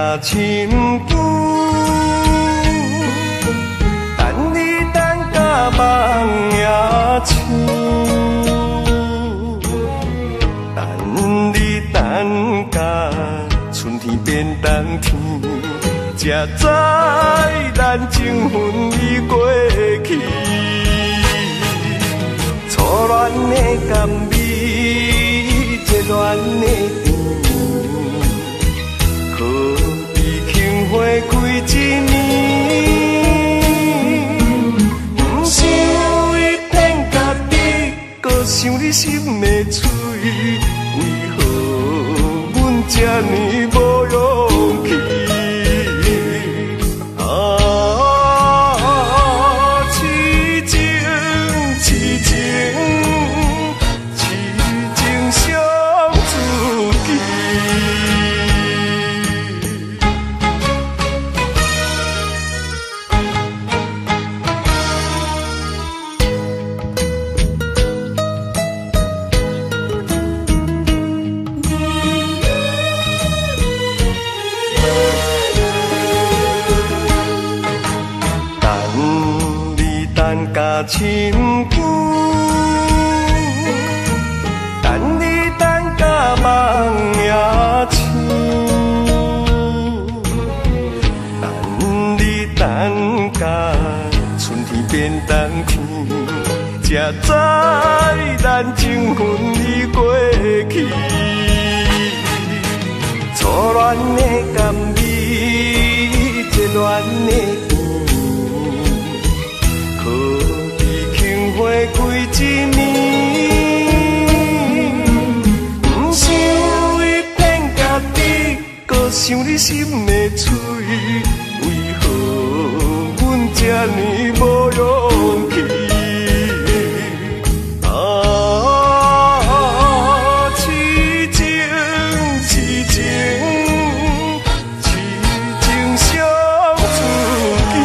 甲深久，等你等甲梦也醒，等你等甲春天变冬天，才知咱情分已过去。初恋的甘美，热恋的甜，可比杏花开一年。不想伊天甲地，搁想你心的嘴，为何阮这呢无勇气？等甲深久，等你等甲梦也醒，等你等甲春天变冬天，才知咱情分已过去。初恋的甘美，热恋的花开一年，不想伊天甲地，搁想你心的嘴，为何阮这呢无勇气？痴情痴情痴情伤自己。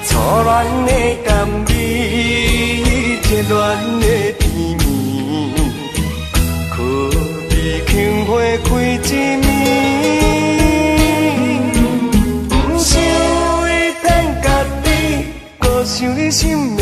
初恋的甘美，热恋的甜蜜，可比杏花开一年。不想伊天甲地，搁想你心